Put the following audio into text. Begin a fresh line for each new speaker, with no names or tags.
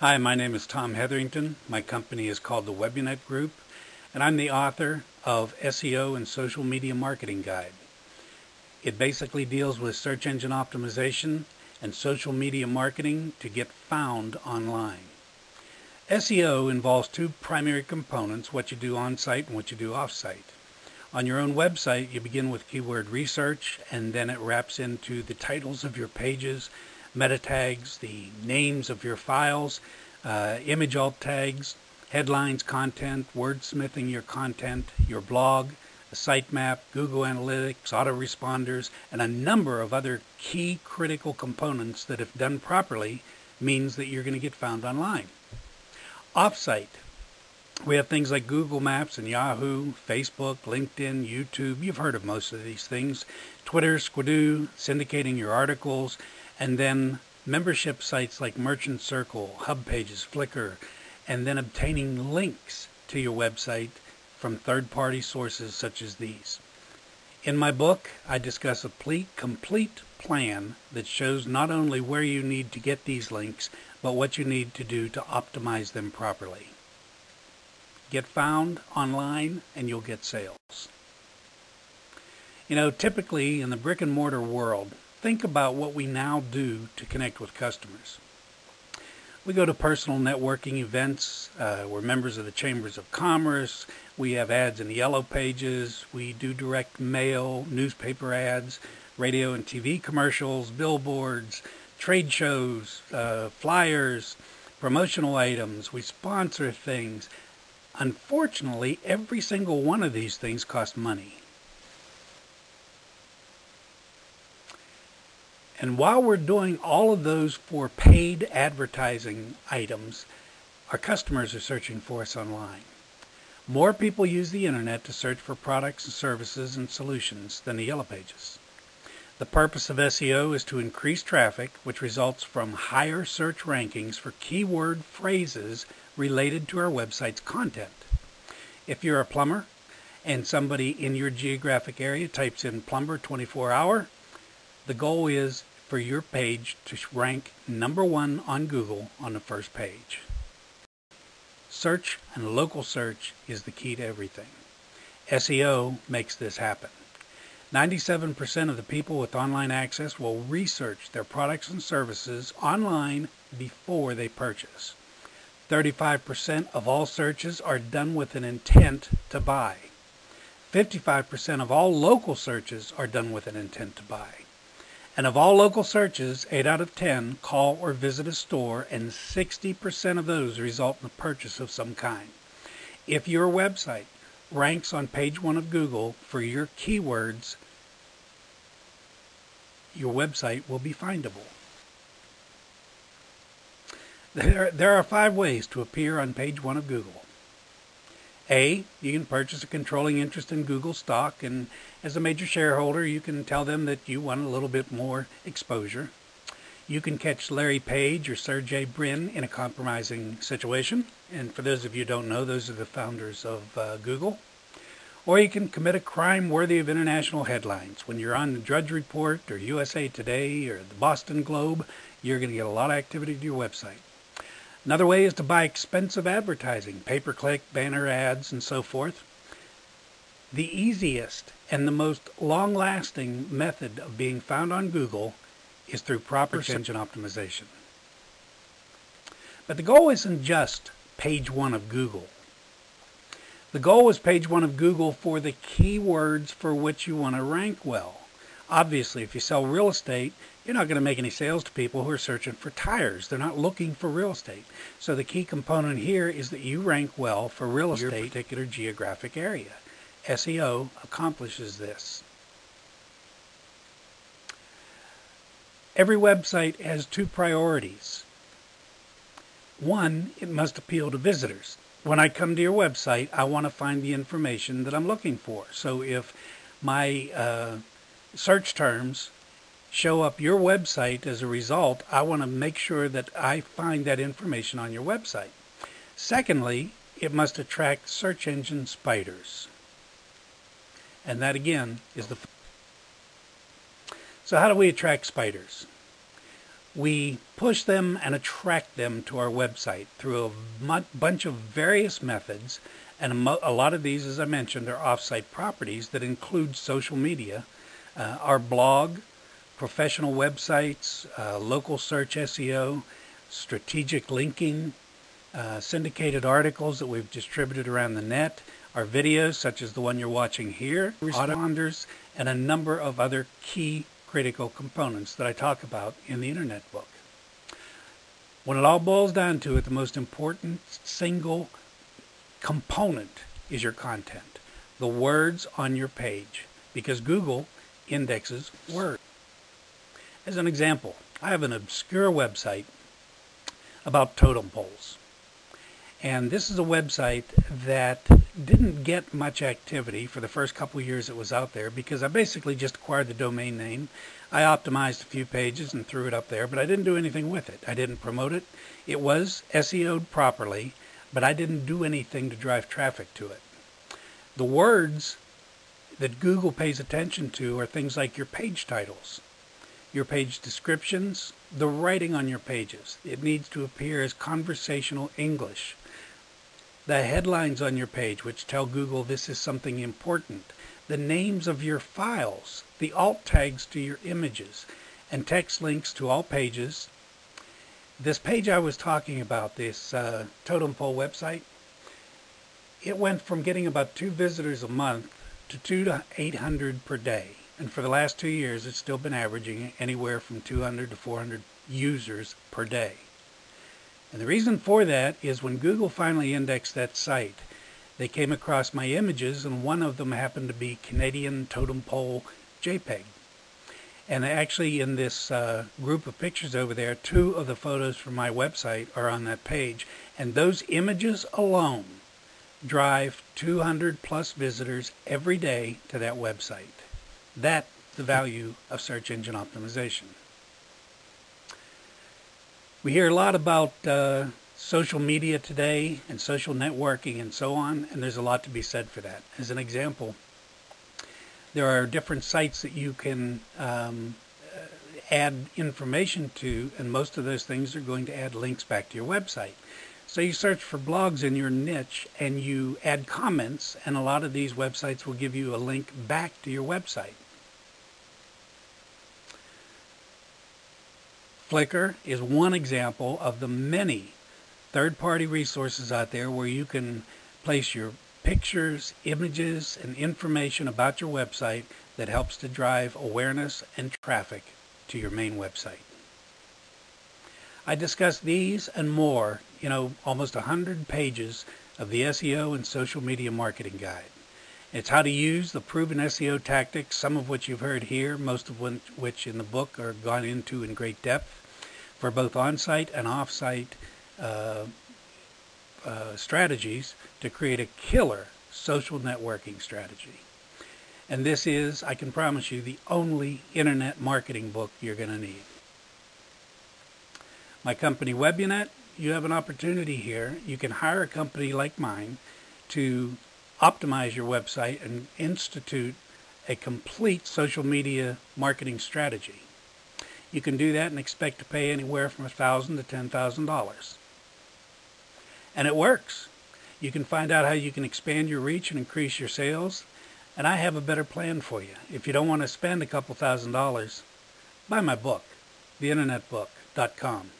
Hi, my name is Tom Hetherington. My company is called the Webunet Group, and I'm the author of SEO and Social Media Marketing Guide. It basically deals with search engine optimization and social media marketing to get found online. SEO involves two primary components, what you do on-site and what you do off-site. On your own website, you begin with keyword research, and then it wraps into the titles of your pages, meta tags, the names of your files, image alt tags, headlines, content, wordsmithing your content, your blog, a sitemap, Google Analytics, autoresponders, and a number of other key critical components that, if done properly, means that you're going to get found online. Off-site, we have things like Google Maps and Yahoo, Facebook, LinkedIn, YouTube. You've heard of most of these things. Twitter, Squidoo, syndicating your articles, and then membership sites like Merchant Circle, Hub Pages, Flickr, and then obtaining links to your website from third-party sources such as these. In my book, I discuss a complete plan that shows not only where you need to get these links, but what you need to do to optimize them properly. Get found online and you'll get sales. You know, typically in the brick and mortar world, think about what we now do to connect with customers. We go to personal networking events. We're members of the Chambers of Commerce. We have ads in the Yellow Pages. We do direct mail, newspaper ads, radio and TV commercials, billboards, trade shows, flyers, promotional items. We sponsor things. Unfortunately, every single one of these things costs money. And while we're doing all of those for paid advertising items, our customers are searching for us online. More people use the internet to search for products and services and solutions than the Yellow Pages. The purpose of SEO is to increase traffic, which results from higher search rankings for keyword phrases related to our website's content. If you're a plumber and somebody in your geographic area types in plumber 24-hour, the goal is for your page to rank #1 on Google on the first page. Search and local search is the key to everything. SEO makes this happen. 97% of the people with online access will research their products and services online before they purchase. 35% of all searches are done with an intent to buy. 55% of all local searches are done with an intent to buy. And of all local searches, 8 out of 10 call or visit a store, and 60% of those result in the purchase of some kind. If your website ranks on page 1 of Google for your keywords, your website will be findable. There are 5 ways to appear on page 1 of Google. A, you can purchase a controlling interest in Google stock, and as a major shareholder, you can tell them that you want a little bit more exposure. You can catch Larry Page or Sergey Brin in a compromising situation, and for those of you who don't know, those are the founders of Google. Or you can commit a crime worthy of international headlines. When you're on the Drudge Report or USA Today or the Boston Globe, you're going to get a lot of activity to your website. Another way is to buy expensive advertising, pay-per-click, banner ads, and so forth. The easiest and the most long-lasting method of being found on Google is through proper search engine optimization. But the goal isn't just page 1 of Google. The goal is page 1 of Google for the keywords for which you want to rank well. Obviously, if you sell real estate, you're not going to make any sales to people who are searching for tires. They're not looking for real estate. So the key component here is that you rank well for real estate in your particular geographic area. SEO accomplishes this. Every website has 2 priorities. 1, it must appeal to visitors. When I come to your website, I want to find the information that I'm looking for. So if my search terms show up your website as a result, I want to make sure that I find that information on your website. Secondly, it must attract search engine spiders. And that again is the... So how do we attract spiders? We push them and attract them to our website through a bunch of various methods, and a lot of these, as I mentioned, are off-site properties that include social media, our blog, professional websites, local search SEO, strategic linking, syndicated articles that we've distributed around the net, our videos such as the one you're watching here, responders, and a number of other key critical components that I talk about in the Internet book. When it all boils down to it, the most important single component is your content, the words on your page, because Google indexes words. As an example, I have an obscure website about totem poles. And this is a website that didn't get much activity for the first couple of years it was out there because I basically just acquired the domain name. I optimized a few pages and threw it up there, but I didn't do anything with it. I didn't promote it. It was SEO'd properly, but I didn't do anything to drive traffic to it. The words that Google pays attention to are things like your page titles, your page descriptions, the writing on your pages. It needs to appear as conversational English. The headlines on your page, which tell Google this is something important. The names of your files, the alt tags to your images, and text links to all pages. This page I was talking about, this totem pole website, it went from getting about 2 visitors a month to 200 to 800 per day. And for the last 2 years, it's still been averaging anywhere from 200 to 400 users per day. And the reason for that is when Google finally indexed that site, they came across my images, and one of them happened to be Canadian totem pole JPEG. And actually in this group of pictures over there, 2 of the photos from my website are on that page. And those images alone drive 200 plus visitors every day to that website. That's the value of search engine optimization. We hear a lot about social media today and social networking and so on, and there's a lot to be said for that. As an example, there are different sites that you can add information to, and most of those things are going to add links back to your website. So you search for blogs in your niche and you add comments, and a lot of these websites will give you a link back to your website. Flickr is one example of the many third-party resources out there where you can place your pictures, images, and information about your website that helps to drive awareness and traffic to your main website. I discuss these and more in almost 100 pages of the SEO and social media marketing guide. It's how to use the proven SEO tactics, some of which you've heard here, most of which in the book are gone into in great depth, for both on-site and off-site strategies to create a killer social networking strategy. And this is, I can promise you, the only internet marketing book you're going to need. My company, Webunet, you have an opportunity here. You can hire a company like mine to optimize your website and institute a complete social media marketing strategy. You can do that and expect to pay anywhere from $1,000 to $10,000. And it works. You can find out how you can expand your reach and increase your sales. And I have a better plan for you. If you don't want to spend a couple $1,000s, buy my book, theinternetbook.com.